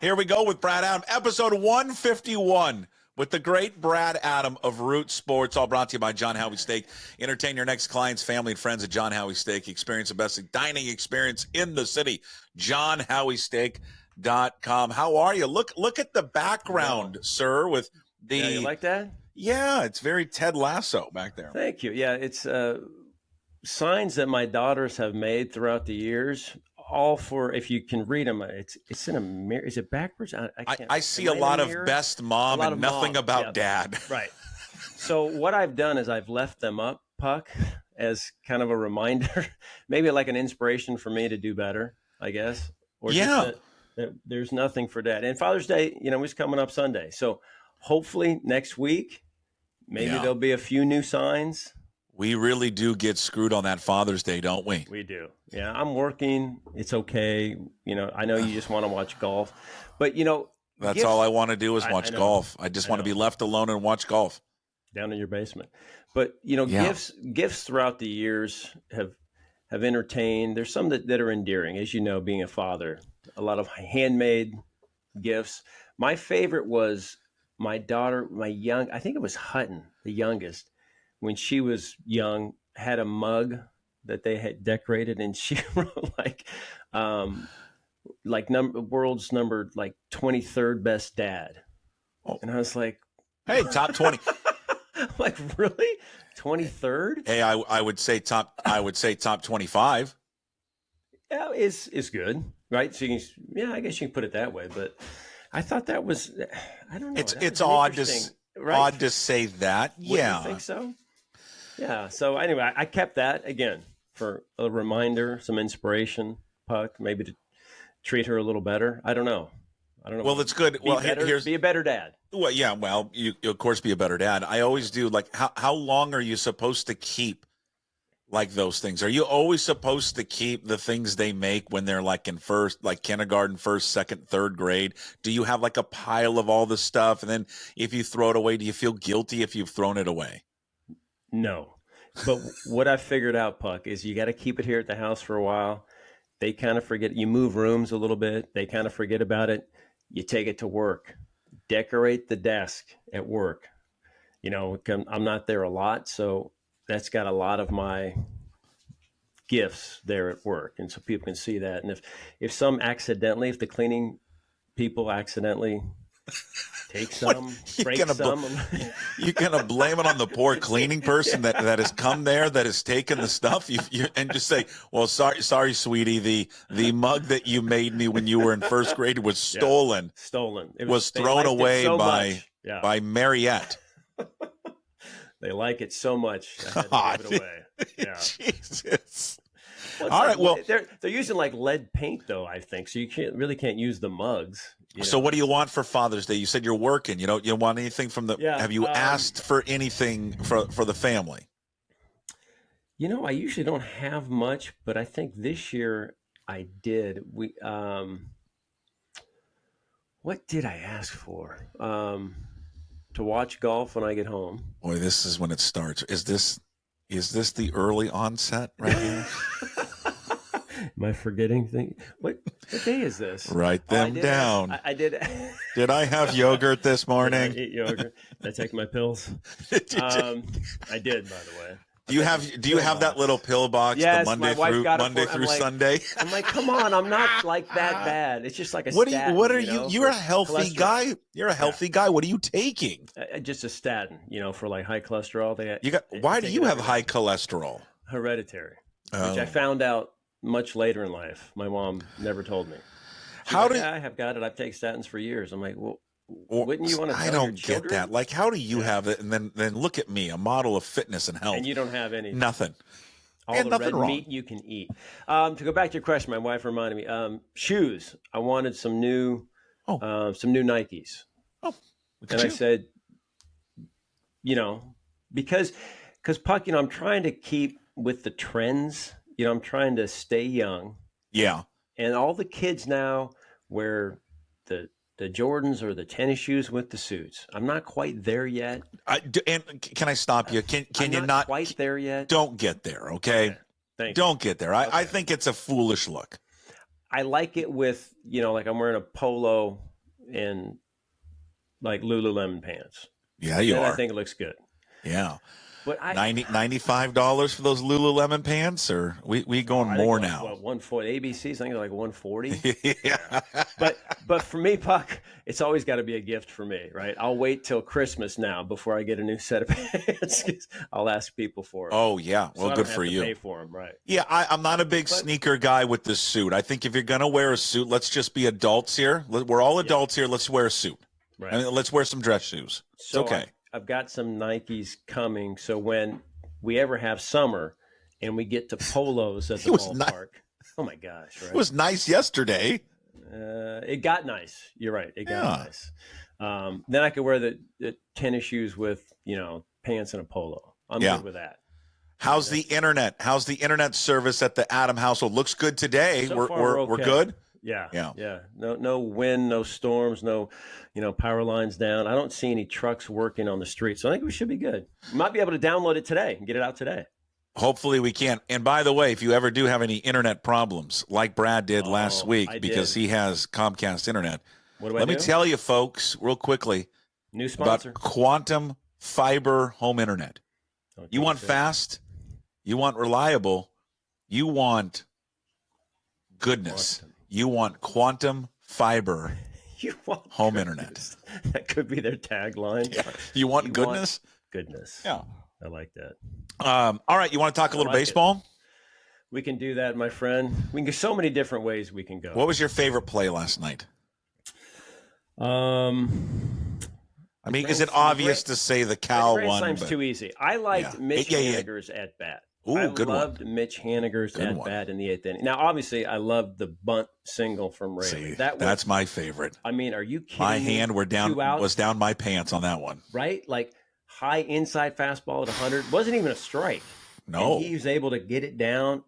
Here we go with Brad Adam, episode 151 with the great Brad Adam of Root Sports, all brought to you by John Howie Steak. Entertain your next clients, family, and friends at John Howie Steak. Experience the best dining experience in the city. JohnHowieSteak.com. How are you? Look at the background, sir, with the... Yeah, you like that? Yeah, it's very Ted Lasso back there. Thank you. Yeah, it's signs that my daughters have made throughout the years, all for, if you can read them, it's in a mirror. Is it backwards? I see a lot of best mom and nothing about dad. Right. So what I've done is I've left them up, Puck, as kind of a reminder, maybe like an inspiration for me to do better, I guess. Or just that there's nothing for dad. And Father's Day, is coming up Sunday. So hopefully next week, maybe there'll be a few new signs. We really do get screwed on that Father's Day, don't we? We do. Yeah, I'm working. It's okay. I know you just want to watch golf, but that's all I want to do is watch golf. I just want to be left alone and watch golf down in your basement. But gifts throughout the years have entertained. There's some that are endearing, as you know, being a father. A lot of handmade gifts. My favorite was my daughter, I think it was Hutton, the youngest. When she was young, had a mug that they had decorated, and she wrote world's numbered 23rd best dad. Oh. And I was like, hey, top 20. I'm like, really? 23rd? Hey, I would say top 25. Yeah, is good, right? So I guess you can put it that way. But I thought that was, I don't know. It's odd to say that. Yeah, you think so? Yeah. So anyway, I kept that again for a reminder, some inspiration, Puck, maybe to treat her a little better. I don't know. Well, it's good. Be a better dad. Well, yeah. Well, you of course be a better dad. I always do. How long are you supposed to keep those things? Are you always supposed to keep the things they make when they're in kindergarten, first, second, third grade? Do you have a pile of all the stuff? And then if you throw it away, do you feel guilty if you've thrown it away? No, but what I figured out, Puck, is you got to keep it here at the house for a while. They kind of forget. You move rooms a little bit. They kind of forget about it. You take it to work. Decorate the desk at work. I'm not there a lot, so that's got a lot of my gifts there at work, and so people can see that. And if the cleaning people accidentally take some, break some. You're gonna blame it on the poor cleaning person that has come there, that has taken the stuff, and just say, "Well, sorry, sweetie. The mug that you made me when you were in first grade was stolen. It was thrown away by Mariette." They like it so much. I had to give it away. Yeah. Jesus. Well, all right. Well, they're using lead paint though, I think. So you can't use the mugs. So what do you want for Father's Day? You said you're working. You want anything from the? Yeah, have you asked for anything for the family? I usually don't have much, but I think this year I did. What did I ask for? To watch golf when I get home. Boy, this is when it starts. Is this the early onset right here? Am I forgetting things? What day is this? Write them down. I did. Did I have yogurt this morning? Did I eat yogurt? Did I take my pills? I did, by the way. Do you have that little pill box? Yes, the Monday through Sunday. I'm like, come on, I'm not that bad. It's just like a statin. What are you? You're a healthy guy. You're a healthy guy. What are you taking? Just a statin, for high cholesterol. Why do you have high cholesterol? Hereditary, which I found out much later in life. My mom never told me. I have got it. I've taken statins for years. I'm like, well. Wouldn't you want to? I don't get that. How do you have it? And then look at me, a model of fitness and health. And you don't have any. Nothing. All the red meat you can eat. To go back to your question, my wife reminded me. Shoes. I wanted some new Nikes. Oh, and I said, because Puck, I'm trying to keep with the trends. I'm trying to stay young. Yeah. And all the kids now wear the Jordans or the tennis shoes with the suits. I'm not quite there yet. And can I stop you? Can you not quite there yet? Don't get there, okay? Don't get there. I think it's a foolish look. I like it with, I'm wearing a polo in like Lululemon pants. Yeah, you Then I are. think it looks good. Yeah. But $95 for those Lululemon pants, or we going I think more like now? what 140 ABCs. I think they're like 140. Yeah. But for me, Puck, it's always got to be a gift for me, right? I'll wait till Christmas now before I get a new set of pants. 'Cause I'll ask people for it, Oh yeah. so Well, I good don't for have to you. pay for them, right? Yeah, I'm not a big But sneaker guy with this suit. I think if you're gonna wear a suit, let's just be adults here. We're all yeah, adults here. Let's wear a suit. I right. mean, let's wear some dress shoes. It's So okay. I've got some Nikes coming. So when we ever have summer and we get to polos at It the was nice. ballpark, oh my gosh, It right? was nice yesterday. It got nice. You're right. It got Yeah. nice. Then I could wear the tennis shoes with, pants and a polo. I'm Yeah. good with that. How's the internet? How's the internet service at the Adam household? Looks good today. So We're far, we're, we're we're okay. good. Yeah. Yeah. Yeah. No wind, no storms, no, power lines down. I don't see any trucks working on the street. So I think we should be good. We might be able to download it today and get it out today. Hopefully we can. And by the way, if you ever do have any internet problems, like Brad did last week, I because did. he has Comcast internet, What do I let me do? tell you, folks, real quickly New about sponsor. Quantum Fiber Home Internet. Oh, You want fast, you want reliable, you want goodness. Quantum. You want Quantum Fiber You want Home goodness. Internet. That could be their tagline. Yeah. You want goodness? Goodness. Yeah. I like that. All right. You want to talk a little like baseball? We can do that, my friend. We can go so many different ways we can go. What was your favorite play last night? I mean, is it obvious to say the Cal Grand one? Slam's But too easy. I liked Mitch Haniger's at bat. Ooh, good one. I loved Mitch Haniger's Good at one. bat in the eighth inning. Now, obviously, I loved the bunt single from Rayleigh. See, That was, that's my favorite. I mean, are you kidding My me? hand were down 2 outs, was down my pants on that one. right? Like high inside fastball at 100 wasn't even a strike. No, And he was able to get it down.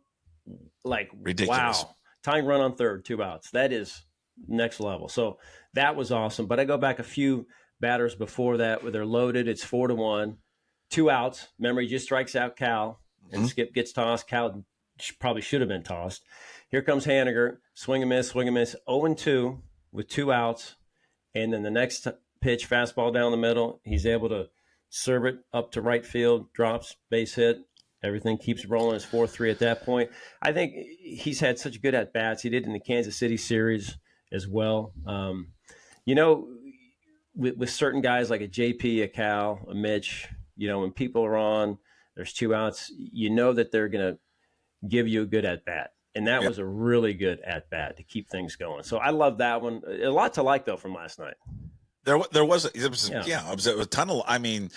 Like ridiculous. Wow, tying run on third, 2 outs. That is next level. So that was awesome. But I go back a few batters before that where they're loaded. It's 4-1, 2 outs. Remember, he just strikes out Cal, and Skip gets tossed. Cal probably should have been tossed. Here comes Haniger, swing and miss, 0-2 with 2 outs, and then the next pitch, fastball down the middle. He's able to serve it up to right field, drops, base hit. Everything keeps rolling. It's 4-3 at that point. I think he's had such good at bats. He did in the Kansas City series as well. With certain guys like a JP, a Cal, a Mitch, when people are on, there's 2 outs, that they're going to give you a good at bat. And that was a really good at bat to keep things going. So I love that one. A lot to like though from last night. There was a ton of. I mean,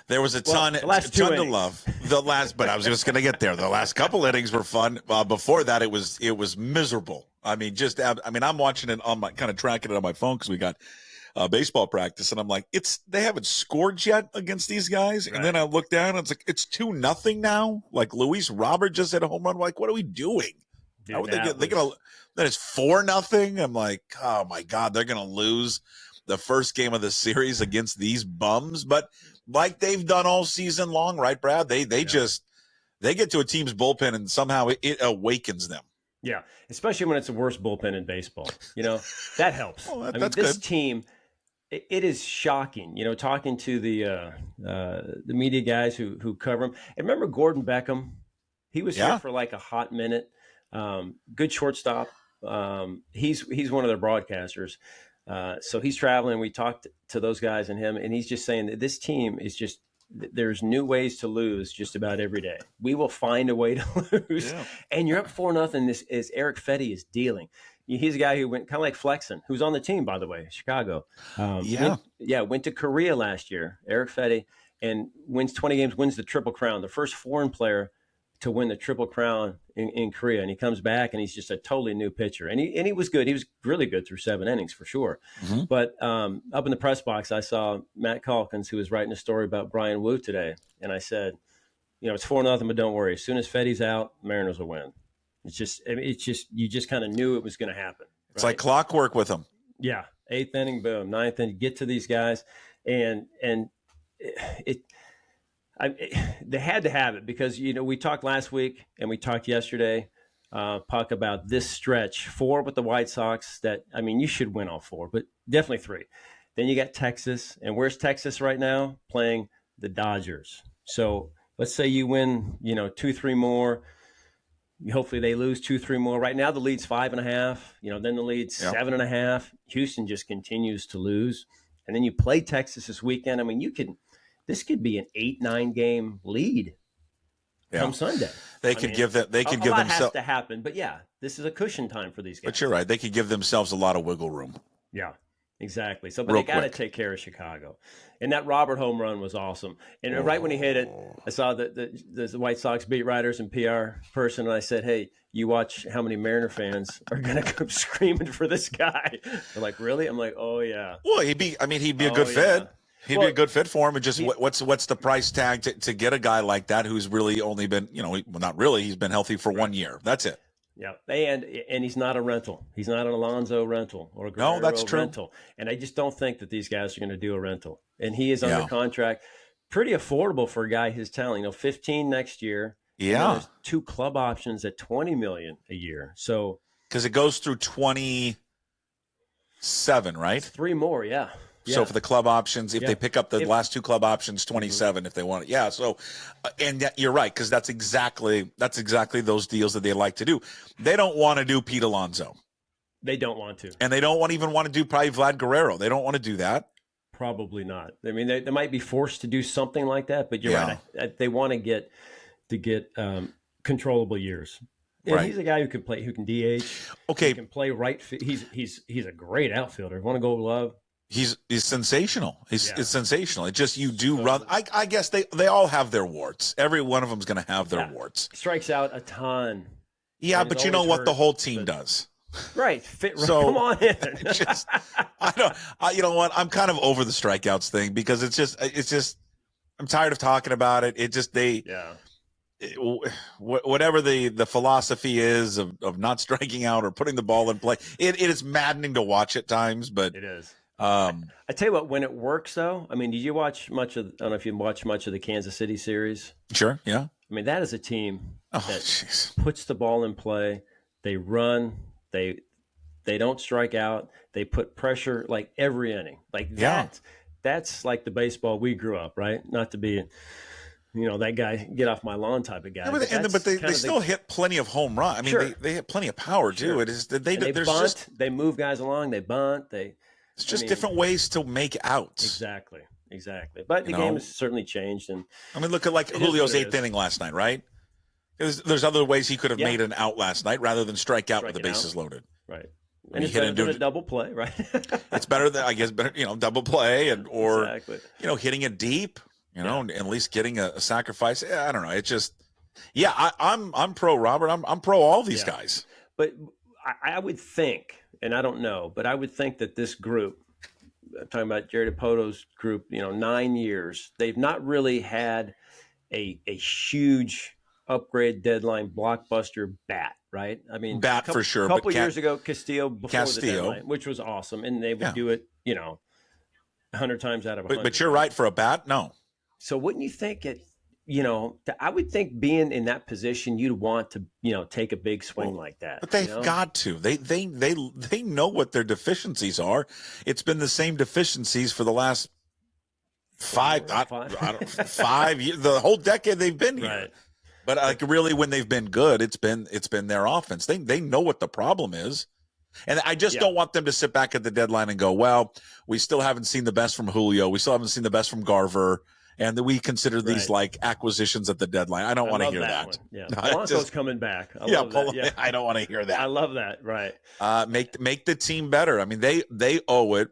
there was a ton to love. But I was just going to get there. The last couple innings were fun. Before that, it was miserable. I mean, I'm watching it on my kind of tracking it on my phone because we got baseball practice, and I'm like, they haven't scored yet against these guys. Right. And then I look down, and it's like it's 2-0 now. Like Luis Robert just hit a home run. I'm like, what are we doing? Dude, How would they get? Then it's 4-0. I'm like, oh my god, they're gonna lose the first game of the series against these bums. But like they've done all season long, right, Brad? They get to a team's bullpen and somehow it awakens them. Yeah, especially when it's the worst bullpen in baseball. That helps. Well, that's this good. Team, it is shocking. Talking to the media guys who cover him. And remember Gordon Beckham? He was here for like a hot minute. Good shortstop. He's one of their broadcasters. So he's traveling. We talked to those guys and him, and he's just saying that this team is just, there's new ways to lose just about every day. We will find a way to lose. Yeah. And you're up 4-0. This is Eric Fetty is dealing. He's a guy who went kind of like Flexen, who's on the team, by the way, Chicago. Went to Korea last year, Eric Fetty, and wins 20 games, wins the Triple Crown, the first foreign player to win the Triple Crown in Korea. And he comes back and he's just a totally new pitcher. And he was good. He was really good through 7 innings for sure. Mm-hmm. But up in the press box, I saw Matt Calkins, who was writing a story about Brian Wu today. And I said, it's 4-0, but don't worry. As soon as Fetty's out, Mariners will win. It's just you just kind of knew it was going to happen. Right? It's like clockwork with them. Yeah. 8th inning, boom. 9th inning, get to these guys. And they had to have it because, we talked last week and we talked yesterday Puck, about this stretch. 4 with the White Sox that, I mean, you should win all 4, but definitely 3. Then you got Texas. And where's Texas right now? Playing the Dodgers. So let's say you win, 2, 3 more. Hopefully they lose 2, 3 more. Right now the lead's 5.5. Then the lead's 7.5. Houston just continues to lose. And then you play Texas this weekend. I mean, this could be an 8-9 game lead come Sunday. They could give themselves. A lot has to happen, but this is a cushion time for these guys. But you're right; they could give themselves a lot of wiggle room. Yeah, exactly. So, but they got to take care of Chicago, and that Robert home run was awesome. And right when he hit it, I saw the White Sox beat writers and PR person, and I said, "Hey, you watch how many Mariner fans are going to come screaming for this guy?" They're like, "Really?" I'm like, "Oh yeah." Well, he'd be a good fit. He'd be a good fit for him. And just what's the price tag to get a guy like that who's really only been, not really, he's been healthy for 1 year. That's it. Yeah, and he's not a rental. He's not an Alonso rental or a Guerrero rental. And I just don't think that these guys are going to do a rental. And he is under contract, pretty affordable for a guy his talent. 15 next year. Yeah, there's 2 club options at $20 million a year. So because it goes through 27, right? It's 3 more. Yeah. So for the club options, if they pick up the last 2 club options, 27 if they want it. Yeah. So, and you're right, because that's exactly those deals that they like to do. They don't want to do Pete Alonso. They don't want to, and they don't even want to do probably Vlad Guerrero. They don't want to do that. Probably not. I mean, they might be forced to do something like that, but you're right. They want to get controllable years. And he's a guy who can play, who can DH. Okay, he can play right. He's a great outfielder. Want to go love. He's sensational. He's sensational. It just you do run. I guess they all have their warts. Every one of them is going to have their warts. Strikes out a ton. Yeah, but you know what the whole team does. Right. So come on in. You know what? I'm kind of over the strikeouts thing because it's just I'm tired of talking about it. Whatever the philosophy is of not striking out or putting the ball in play, it is maddening to watch at times. But it is. I tell you what, when it works, though, I mean, did you watch much of? I don't know if you watched much of the Kansas City series. Sure, yeah. I mean, that is a team that puts the ball in play. They run. They don't strike out. They put pressure like every inning. Like that. That's like the baseball we grew up, right? Not to be, that guy get off my lawn type of guy. Yeah, but they still hit plenty of home runs. I mean, they hit plenty of power too. It is they bunt. They move guys along. They bunt. It's just different ways to make outs. Exactly. But the game has certainly changed. And I mean, look at Julio's 8th inning last night, right? There's other ways he could have made an out last night rather than strike out with the bases loaded. Right. And it's better than a double play, right? It's better than, double play or hitting it deep, and at least getting a sacrifice. I don't know. It's just, I'm pro Robert. I'm pro all these guys. But I would think, and I don't know, but I would think that this group, I'm talking about Jerry DiPoto's group, 9 years, they've not really had a huge upgrade deadline blockbuster bat, right? I mean, for sure. A couple years ago, Castillo before the deadline, which was awesome, and they would do it, 100 times out of 100. But you're right, for a bat, no. So wouldn't you think I would think being in that position, you'd want to, take a big swing like that. But they've got to. They know what their deficiencies are. It's been the same deficiencies for the last 5 years, the whole decade they've been here. Right. But really, when they've been good, it's been their offense. They know what the problem is. And I just don't want them to sit back at the deadline and go, well, we still haven't seen the best from Julio. We still haven't seen the best from Garver. And we consider these like acquisitions at the deadline. I don't want to hear that. Yeah, Polanco's coming back. I don't want to hear that. I love that. Right. Make the team better. I mean, they owe it.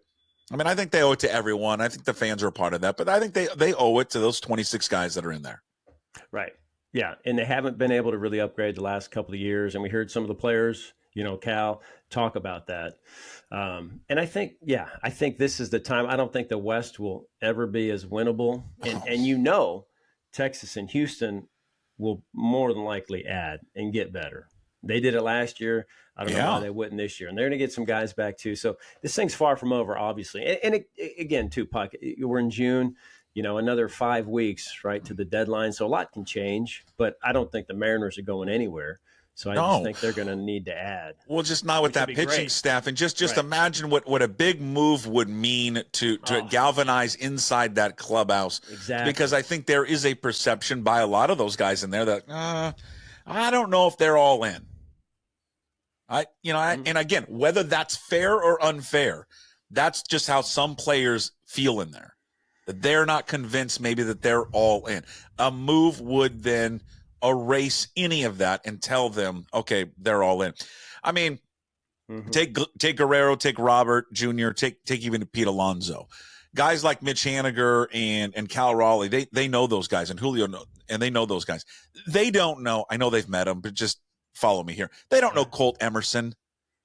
I mean, I think they owe it to everyone. I think the fans are a part of that, but I think they owe it to those 26 guys that are in there. Right. Yeah, and they haven't been able to really upgrade the last couple of years, and we heard some of the players, Cal, talk about that. And I think this is the time. I don't think the West will ever be as winnable. And Texas and Houston will more than likely add and get better. They did it last year. I don't know why they wouldn't this year. And they're going to get some guys back too. So this thing's far from over, obviously. And again, too, Puck, we're in June, another 5 weeks, right, to the deadline. So a lot can change. But I don't think the Mariners are going anywhere. So I just No. think they're going to need to add. Well, just not with Which would that be pitching great. staff, and just Right. imagine what a big move would mean to galvanize inside that clubhouse. Exactly. Because I think there is a perception by a lot of those guys in there that I don't know if they're all in. And again, whether that's fair or unfair, that's just how some players feel in there. That they're not convinced maybe that they're all in. A move would then erase any of that and tell them, okay, they're all in. I mean, take Guerrero, take Robert Jr., take even Pete Alonso. Guys like Mitch Haniger and Cal Raleigh, they know those guys, and Julio, and they know those guys. They don't know. I know they've met them, but just follow me here. They don't know Colt Emerson,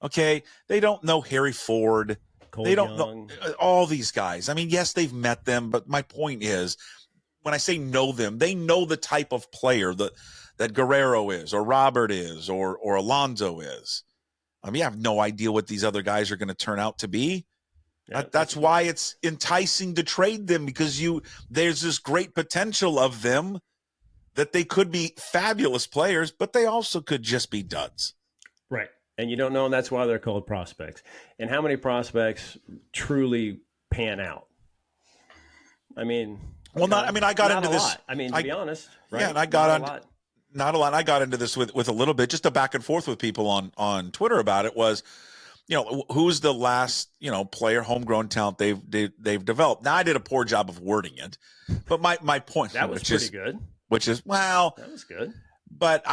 okay? They don't know Harry Ford. They don't know all these guys. I mean, yes, they've met them, but my point is, when I say know them, they know the type of player that Guerrero is, or Robert is, or Alonso is. I mean, you have no idea what these other guys are going to turn out to be. Yeah, that's why it's enticing to trade them, because there's this great potential of them that they could be fabulous players, but they also could just be duds. Right. And you don't know, and that's why they're called prospects. And how many prospects truly pan out? I mean, I got into this. Lot. I mean, to be honest, right? Yeah, and I got not a lot. I got into this with a little bit, just a back and forth with people on Twitter about it. Was, who's the last player, homegrown talent they've developed? Now, I did a poor job of wording it, but my point that was pretty good. Which is, well, that was good. But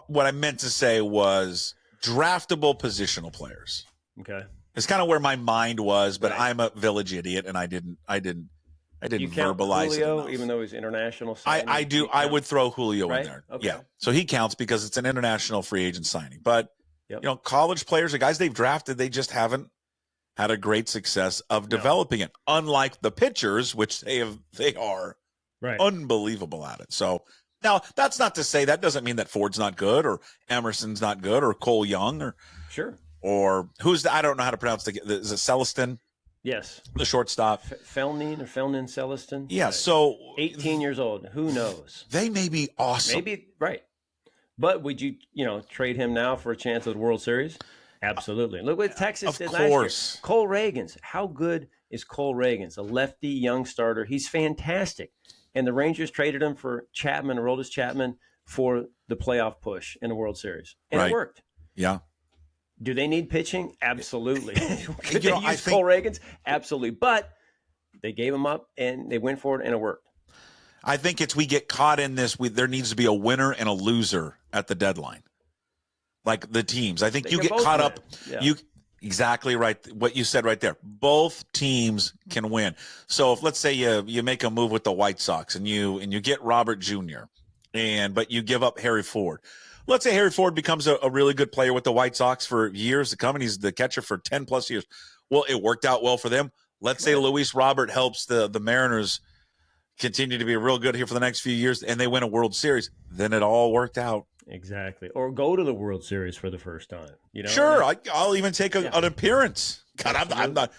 what I meant to say was draftable positional players. Okay, it's kind of where my mind was, but I'm a village idiot, and I didn't you count verbalize Julio, it, even though he's international. I do. I would throw Julio in there. Okay. Yeah, so he counts because it's an international free agent signing. But college players, the guys they've drafted, they just haven't had a great success of developing it. Unlike the pitchers, which they are unbelievable at it. So now that's not to say that doesn't mean that Ford's not good, or Emerson's not good, or Cole Young, or who's I don't know how to pronounce is it Celestin? Yes. The shortstop. Felnin Celestin. Yeah, so 18 years old. Who knows? They may be awesome. Maybe, right. But would you trade him now for a chance at the World Series? Absolutely. Look what Texas did last year. Cole Reagans. How good is Cole Reagans? A lefty young starter. He's fantastic. And the Rangers traded him for Chapman, Aroldis Chapman, for the playoff push in the World Series. And it worked. Yeah. Do they need pitching? Absolutely. Could they use Cole Reagans? Absolutely. But they gave him up, and they went for it, and it worked. I think we get caught in this. There needs to be a winner and a loser at the deadline, like the teams. I think you get caught up. Yeah. Exactly right. What you said right there. Both teams can win. So if, let's say you make a move with the White Sox and you get Robert Jr. but you give up Harry Ford. Let's say Harry Ford becomes a really good player with the White Sox for years to come, and he's the catcher for 10 plus years. Well, it worked out well for them. Let's say Luis Robert helps the Mariners continue to be real good here for the next few years, and they win a World Series. Then it all worked out. Exactly. Or go to the World Series for the first time. Sure, I'll even take an appearance. God, I'm not.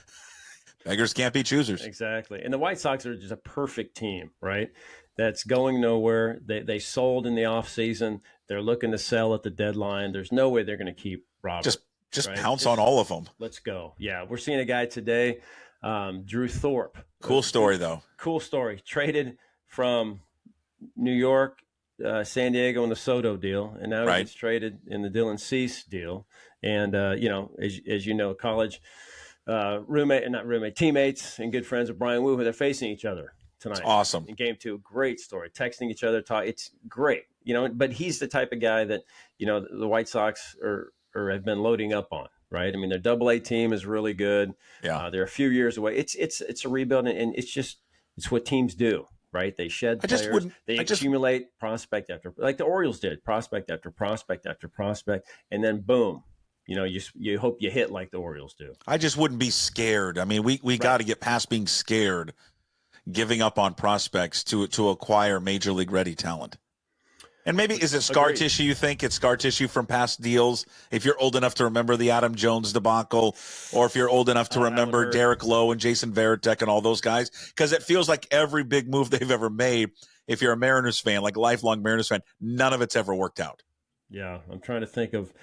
Beggars can't be choosers. Exactly. And the White Sox are just a perfect team, right? That's going nowhere. They sold in the offseason. They're looking to sell at the deadline. There's no way they're going to keep Robert. Just pounce on all of them. Let's go. Yeah, we're seeing a guy today, Drew Thorpe. Cool story, though. Cool story. Traded from New York, San Diego in the Soto deal, and now he's traded in the Dylan Cease deal. And, as you know, college teammates and good friends of Brian Wu, who they're facing each other tonight. It's awesome. In game 2, great story. Texting each other, it's great. But he's the type of guy that, the White Sox have been loading up on, right? I mean, their AA team is really good. Yeah. They're a few years away. It's a rebuild, and it's what teams do, right? They shed players. They accumulate prospect after, like the Orioles did, prospect after prospect after prospect, and then boom, you hope you hit like the Orioles do. I just wouldn't be scared. I mean, we got to get past being scared, giving up on prospects to acquire major league ready talent. And maybe, is it scar tissue, you think? It's scar tissue from past deals? If you're old enough to remember the Adam Jones debacle, or if you're old enough to remember Derek Lowe and Jason Varitek and all those guys? Because it feels like every big move they've ever made, if you're a Mariners fan, like a lifelong Mariners fan, none of it's ever worked out. Yeah, I'm trying to think of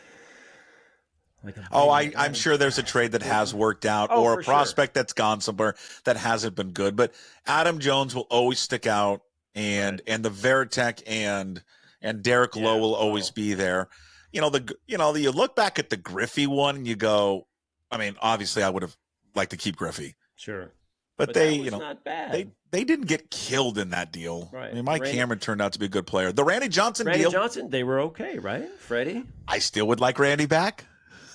like a Oh, big I'm name. sure there's a trade that has worked out, Oh, or a for sure. prospect that's gone somewhere that hasn't been good. But Adam Jones will always stick out, Right. and the Veritek and Derek Lowe Yeah. will always Low. be there. You look back at the Griffey one and you go, I mean, obviously I would have liked to keep Griffey, Sure. but But that was not bad. they didn't get killed in that deal. I Right. mean, Mike Cameron turned out to be a good player. The Randy Johnson Randy deal, Johnson, they were okay, right? Freddie? I still would like Randy back.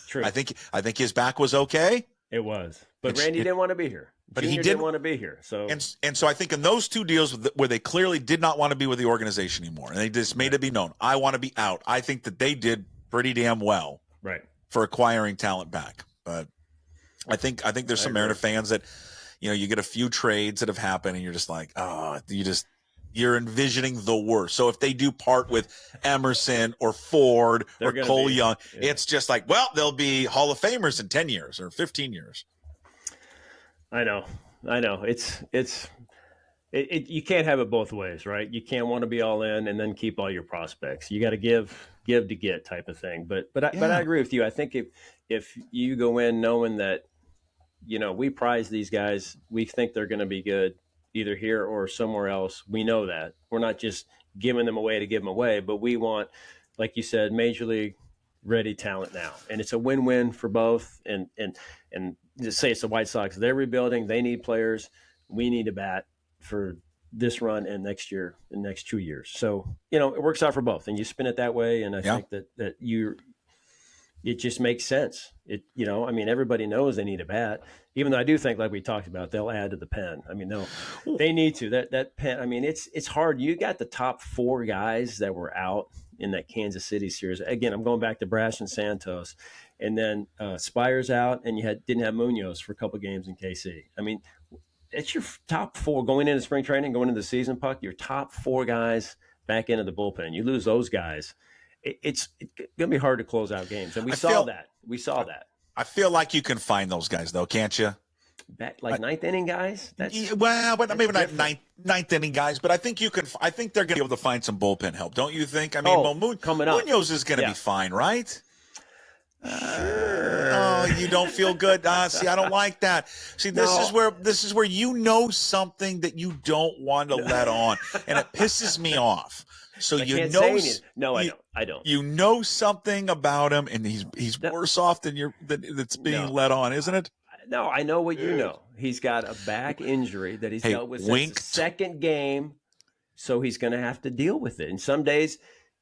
True. I think his back was okay. It was. But Randy didn't want to be here. But Junior he didn't did, want to be here. So and so I think in those two deals where they clearly did not want to be with the organization anymore, and they just made it be known, I want to be out. I think that they did pretty damn well, right, for acquiring talent back. But I think there's some Mariner fans that, you get a few trades that have happened, and you're just like, you're envisioning the worst. So if they do part with Emerson or Ford or Cole Young, it's just like, well, they'll be Hall of Famers in 10 years or 15 years. I know. It's you can't have it both ways, right? You can't want to be all in and then keep all your prospects. You got to give to get type of thing. But I agree with you. I think if you go in knowing that, we prize these guys, we think they're going to be good either here or somewhere else. We know that we're not just giving them away to give them away, but we want, like you said, major league ready talent now, and it's a win-win for both. And just say it's the White Sox, they're rebuilding, they need players, we need a bat for this run and next year and next 2 years. So it works out for both, and you spin it that way. And I think that it just makes sense. Everybody knows they need a bat, even though I do think, like we talked about, they'll add to the pen. I mean, they need to. That pen, I mean, it's hard. You got the top 4 guys that were out in that Kansas City series. Again, I'm going back to Brash and Santos, and then Spires out, and you didn't have Munoz for a couple of games in KC. I mean, it's your top 4 going into spring training, going into the season, Puck. Your top 4 guys back into the bullpen. You lose those guys, it's going to be hard to close out games. And we saw that. I feel like you can find those guys, though, can't you? Like ninth inning guys? But maybe not ninth inning guys, but I think I think they're going to be able to find some bullpen help, don't you think? I mean, coming up, Munoz is going to be fine, right? Sure. Oh, you don't feel good. See, I don't like that. See, this is where something that you don't want to let on, and it pisses me off. So I don't. You know something about him, and he's worse off than that's being let on, isn't it? No, I know what you know. He's got a back injury that he's dealt with since the second game, so he's going to have to deal with it. And some days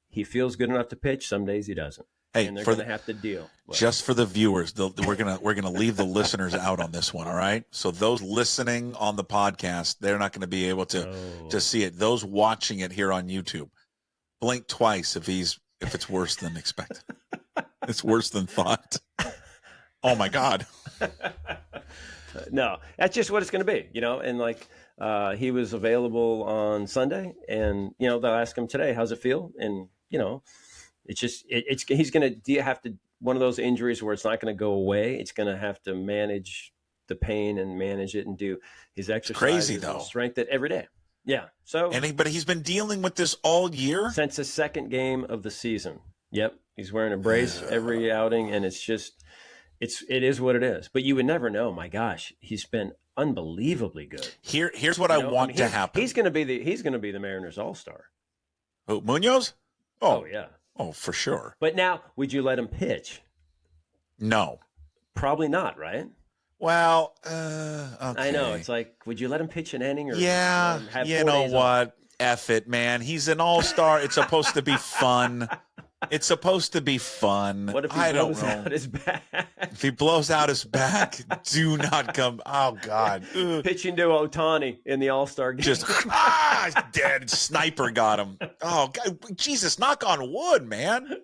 he feels good enough to pitch, some days he doesn't. And they're going to have to deal. Just for the viewers, we're gonna leave the listeners out on this one. All right. So those listening on the podcast, they're not going to be able to see it. Those watching it here on YouTube, blink twice if it's worse than expected. It's worse than thought. Oh my God. No, that's just what it's going to be, and like he was available on Sunday, and they'll ask him today, how's it feel? And it's just he's going to have to, one of those injuries where it's not going to go away. It's going to have to manage the pain and manage it and do his exercises and strength it every day. Yeah. So but he's been dealing with this all year since the second game of the season. Yep, he's wearing a brace every outing, and it's just it is what it is. But you would never know. My gosh, he's been unbelievably good. Here's what I want to happen. He's going to be the Mariners All-Star. Oh, Munoz? Oh yeah. Oh, for sure. But now, would you let him pitch? No. Probably not, right? Well, okay. I know. It's like, would you let him pitch an inning? Or yeah. You know what? F it, man. He's an all-star. It's supposed to be fun. It's supposed to be fun. What if he blows out his back? If he blows out his back, do not come. Oh, God. Pitching to Ohtani in the All-Star game. Just, dead. Sniper got him. Oh, God. Jesus, knock on wood, man.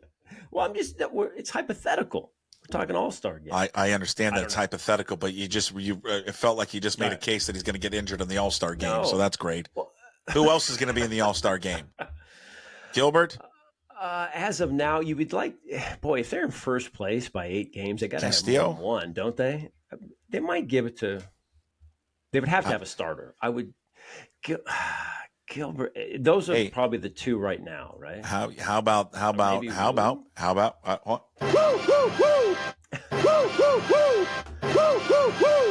Well, it's hypothetical. We're talking All-Star game. I understand that it's hypothetical, but it felt like you just made a case that he's going to get injured in the All-Star game, so that's great. Well, who else is going to be in the All-Star game? Gilbert? As of now, you would like, boy, if they're in first place by 8 games, they got to have more than one, don't they? They might give it to. They would have to have a starter. I would. Gilbert. Those are Hey, probably the two right now, right? Or maybe Woo.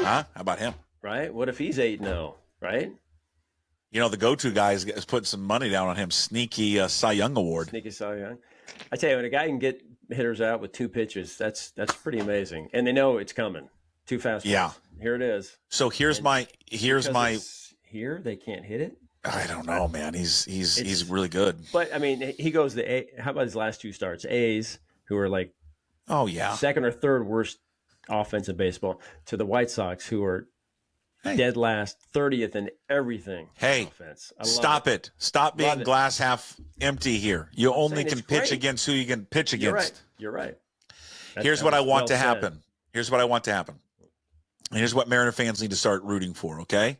Huh? How about him? Right? What if he's 8-0, right? The go-to guy is putting some money down on him. Sneaky Cy Young Award. Sneaky Cy Young. I tell you, when a guy can get hitters out with 2 pitches, that's pretty amazing. And they know it's coming. 2 fastballs. Yeah. Here it is. So here's And my here they can't hit it. I don't know, man. He's really good. But I mean, he goes to A. How about his last 2 starts? A's, who are like Oh yeah. second or third worst offense in baseball, to the White Sox, who are dead last, 30th in everything. Hey, offense. stop it. Stop being glass half empty here. You only can pitch against who you can pitch against. You're right. Here's what I want to happen. Here's what I want to happen. And here's what Mariner fans need to start rooting for, okay?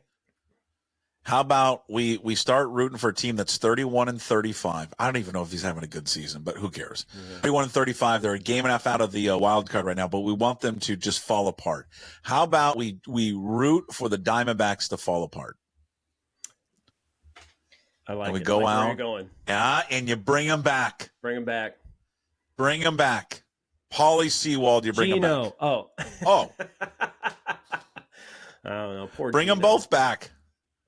How about we start rooting for a team that's 31-35? I don't even know if he's having a good season, but who cares? 31-35. They're a game and a half out of the wild card right now, but we want them to just fall apart. How about we root for the Diamondbacks to fall apart? I like and we it. go I like out. where you're going. Yeah, and you bring them back. Bring them back. Bring them back. Paulie Sewald, you bring them back. Oh. Oh. I don't know. Poor Bring Gino. them both back.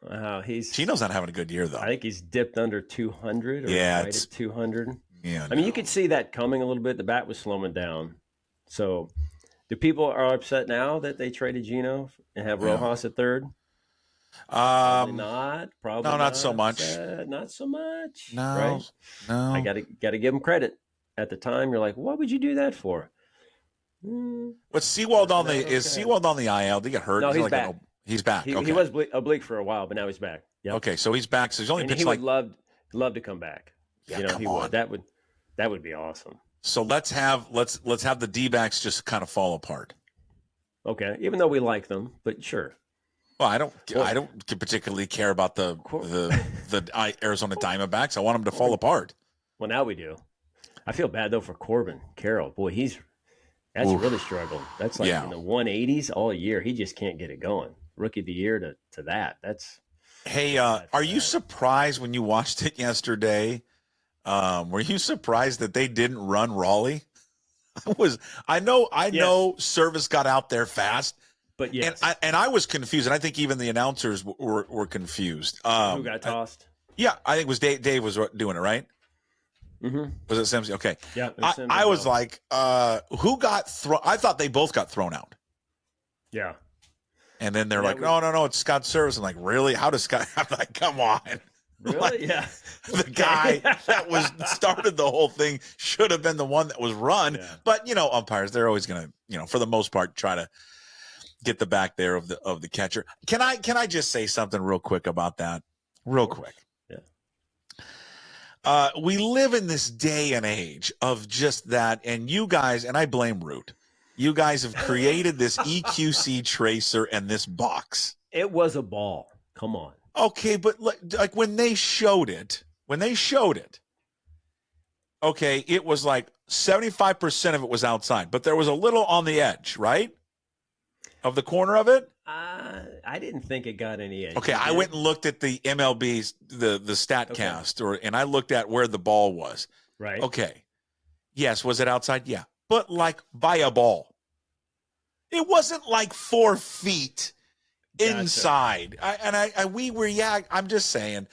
Gino's not having a good year, though. I think he's dipped under 200 or right at 200. Yeah. I mean, you could see that coming a little bit. The bat was slowing down. So, do people are upset now that they traded Gino and have Rojas at third? Probably not. Probably no, not so much. Not so much. No, right? no. I gotta give him credit. At the time, you're like, what would you do that for? What's Sewald on the? Is Sewald on the IL? Did he get hurt? No, he's back. He's back. He okay. was oblique for a while, but now he's back. Yep. Okay, so he's back. So he's only pitched he would love to come back. Yeah, he would. That would be awesome. So let's have the D-backs just kind of fall apart. Okay, even though we like them, but sure. Well, I don't particularly care about the Arizona Diamondbacks. I want them to fall apart. Well, now we do. I feel bad though for Corbin Carroll. Boy, that's really struggling. That's like in the 180s all year. He just can't get it going. Rookie of the year to that. That's. Hey, are you surprised when you watched it yesterday? Were you surprised that they didn't run Raleigh? I know Service got out there fast, but yes, and I was confused, and I think even the announcers were confused. Who got tossed? I think it was Dave. Dave was doing it, right? Mm-hmm. Was it Sims? Okay. Yeah. I was like, who got thrown? I thought they both got thrown out. Yeah. And then they're like, no, it's Scott Service. I'm like, really? How does Scott? I'm like, come on. Really? Like, yeah. The guy that started the whole thing should have been the one that was run. Yeah. But umpires, they're always gonna, for the most part, try to get the back there of the catcher. Can I just say something real quick about that? Real quick. Yeah. We live in this day and age of just that, and you guys, and I blame Root. You guys have created this EQC tracer and this box. It was a ball. Come on. Okay, but like when they showed it, okay, it was like 75% of it was outside, but there was a little on the edge, right? Of the corner of it? I didn't think it got any edge. Okay, I went and looked at the MLB's, the StatCast, and I looked at where the ball was. Right. Okay. Yes, was it outside? Yeah. But like by a ball. It wasn't like 4 feet inside. We react. I'm just saying,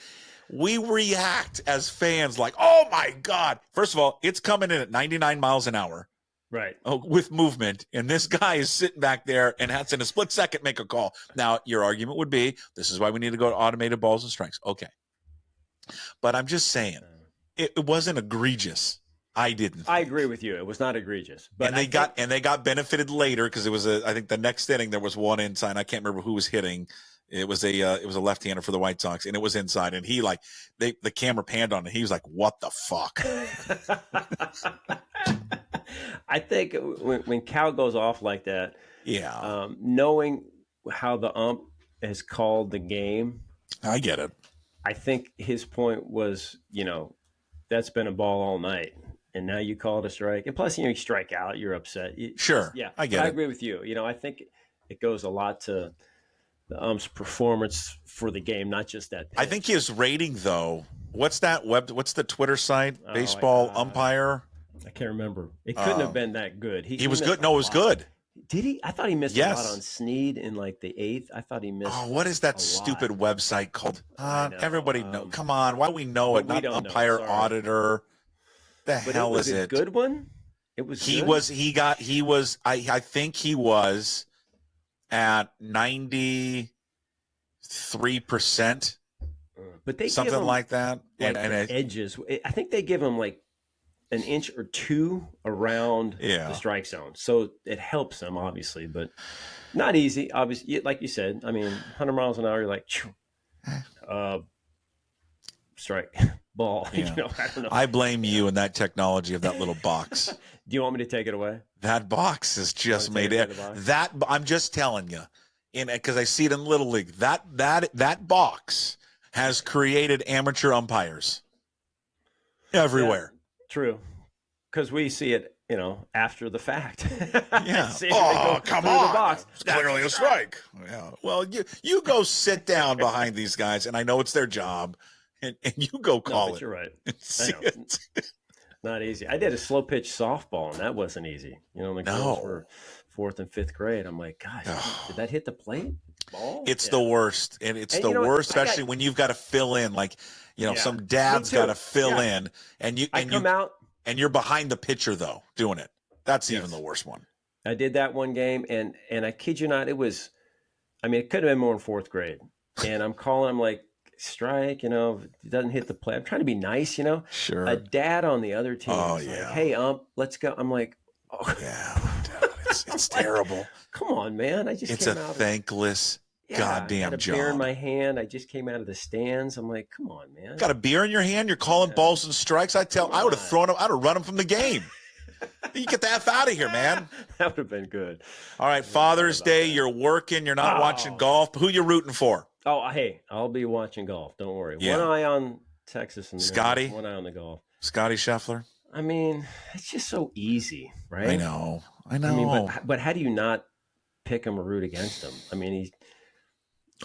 we react as fans like, oh my God. First of all, it's coming in at 99 miles an hour. Right. With movement. And this guy is sitting back there and has in a split second make a call. Now, your argument would be, this is why we need to go to automated balls and strikes. Okay. But I'm just saying, it wasn't egregious. I didn't. I agree with you. It was not egregious. But they got benefited later because it was I think the next inning there was one inside. I can't remember who was hitting. It was a left-hander for the White Sox, and it was inside. And he the camera panned on it. He was like, "What the fuck?" I think when Cal goes off like that, knowing how the ump has called the game, I get it. I think his point was, that's been a ball all night. And now you call it a strike. And plus, you strike out, you're upset. Sure. Yeah. I get it. I agree with you. I think it goes a lot to the ump's performance for the game, not just that pitch. I think his rating, though, what's the Twitter site? Oh, Baseball umpire? I can't remember. It couldn't have been that good. He was missed good. No, it was good. Did he? I thought he missed a Yes. lot on Snead in like the 8th. I thought he missed. Oh, what is that a stupid lot. website called? I know, Everybody know. Come on, why we know it? we Not don't know, umpire sorry. auditor. The But hell it was is a it? good one. It was. He good? was. He got. He was. I think he was at 93%. But they Something give him, like that. like the edges. I think they give him like an inch or two around Yeah. the strike zone, so it helps them obviously, but not easy. Obviously, like you said, I mean, 100 miles an hour, you're like, strike, ball. Yeah. You know, I don't know. I blame you and that technology of that little box. Do you want me to take it away? That box is just made take it. it away? That I'm just telling you, because I see it in Little League. That box has created amateur umpires everywhere. Yeah, true, because we see it, you know, after the fact. Yeah. See, they go Come through on! the box. It's clearly a strike. Yeah. Well, you go sit down behind these guys, and I know it's their job, and you go call but it. you're right. See I know. it. Not easy. I did a slow pitch softball, and that wasn't easy. You know, the girls were 4th and 5th grade. I'm like, gosh, did that hit the plate? Ball? It's the worst, and it's the you know what? worst, especially when you've got to fill in. Like, some dad's got to fill in, and you're behind the pitcher though doing it. That's even the worst one. I did that one game, and I kid you not, it was. I mean, it could have been more in 4th grade, and I'm calling. I'm like, strike. You know, it doesn't hit the plate. I'm trying to be nice. You know, Sure. A dad on the other team. Oh, is yeah. Like, hey, let's go. I'm like, oh Yeah, it's terrible. Come on, man. I just It's came a out thankless I goddamn had a job. beer in my hand. I just came out of the stands. I'm like, come on, man. Got a beer in your hand. You're calling balls and strikes. I would have thrown him. I'd have run him from the game. You get the F out of here, man. That would have been good. All right, Father's Day. You're working. You're not watching golf. Who you rooting for? Oh, hey, I'll be watching golf. Don't worry. Yeah. One eye on Texas and Scotty? one eye on the golf. Scotty Scheffler. I mean, it's just so easy, right? I know. I mean, but how do you not pick him or root against him? I mean, he's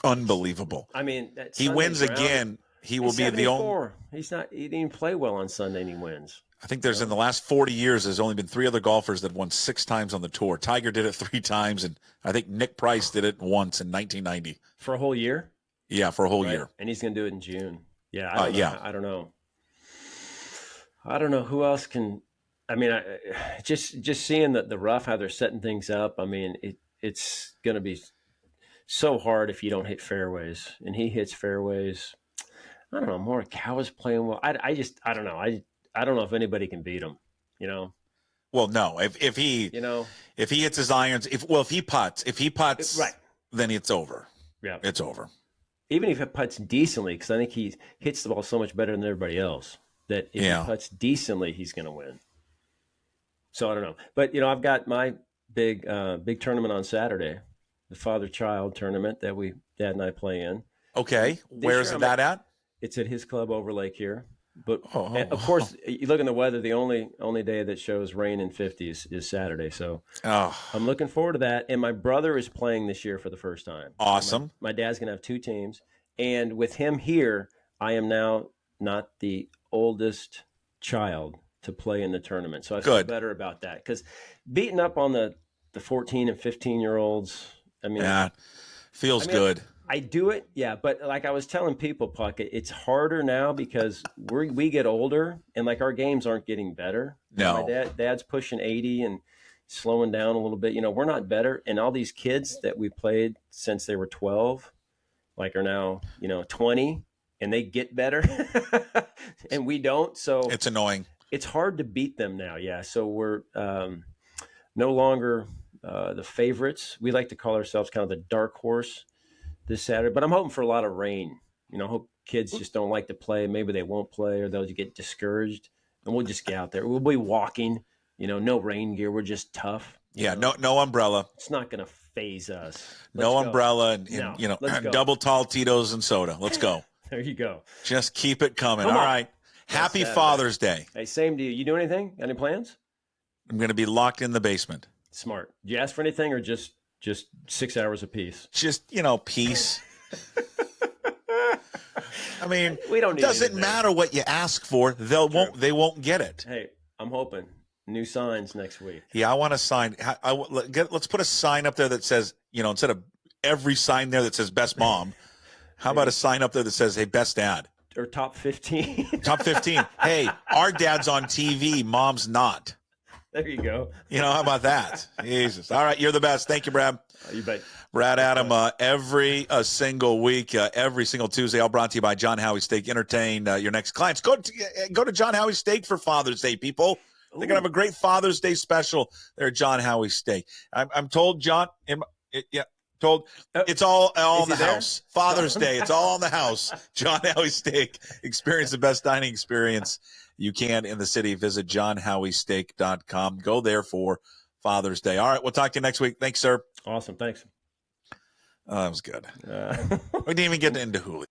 unbelievable. I mean, he wins again. He will be the only. He didn't even play well on Sunday, and he wins. I think in the last 40 years, there's only been 3 other golfers that won 6 times on the tour. Tiger did it 3 times, and I think Nick Price did it once in 1990. For a whole year? Yeah, for a whole year. And he's going to do it in June. Yeah, I don't know. I don't know who else can. I mean, just seeing the rough, how they're setting things up. I mean, it's going to be so hard if you don't hit fairways, and he hits fairways. I don't know. Morikawa's playing well. I don't know. I don't know if anybody can beat him. You know. Well, no. If he hits his irons, if he putts, right, then it's over. Yeah, it's over. Even if it putts decently, because I think he hits the ball so much better than everybody else. That if he putts decently, he's going to win. So I don't know, but I've got my big tournament on Saturday, the father-child tournament that Dad and I play in. Okay, where's that at? It's at his club over Lake here. But of course, you look in the weather. The only day that shows rain and 50s is Saturday. So I'm looking forward to that. And my brother is playing this year for the first time. Awesome. My dad's gonna have 2 teams, and with him here, I am now not the oldest child to play in the tournament. So I feel better about that, because beating up on the 14 and 15-year-olds, I mean, feels good. I do it, yeah, but like I was telling people, Puckett, it's harder now because we get older, and like our games aren't getting better. No, my dad's pushing 80 and slowing down a little bit. We're not better, and all these kids that we played since they were 12, like are now 20, and they get better, and we don't. So it's annoying. It's hard to beat them now. Yeah, so we're no longer the favorites. We like to call ourselves kind of the dark horse this Saturday, but I'm hoping for a lot of rain. I hope kids just don't like to play. Maybe they won't play, or they'll just get discouraged, and we'll just get out there. We'll be walking, no rain gear. We're just tough. Yeah, no umbrella. It's not going to phase us. No umbrella, and double tall Tito's and soda. Let's go. There you go. Just keep it coming. All right. Happy Father's Day. Hey, same to you. You do anything? Any plans? I'm going to be locked in the basement. Smart. Did you ask for anything, or just Just 6 hours apiece. Just, peace. I mean, We don't need doesn't anything. matter what you ask for. They won't get it. Hey, I'm hoping new signs next week. Yeah, I want a sign. Let's put a sign up there that says, instead of every sign there that says best mom, how about a sign up there that says, hey, best dad? Or top 15. Top 15. Hey, our dad's on TV. Mom's not. There you go. How about that? Jesus. All right. You're the best. Thank you, Brad. You bet. Brad Adam, every single week, every single Tuesday, all brought to you by John Howie Steak. Entertain your next clients. Go to John Howie Steak for Father's Day, people. They're going to have a great Father's Day special there at John Howie Steak. I'm told, John, it's all in the house. Father's Day, it's all in the house. John Howie Steak. Experience the best dining experience you can in the city. Visit johnhowiesteak.com. Go there for Father's Day. All right, we'll talk to you next week. Thanks, sir. Awesome. Thanks. That was good. We didn't even get into Hulu.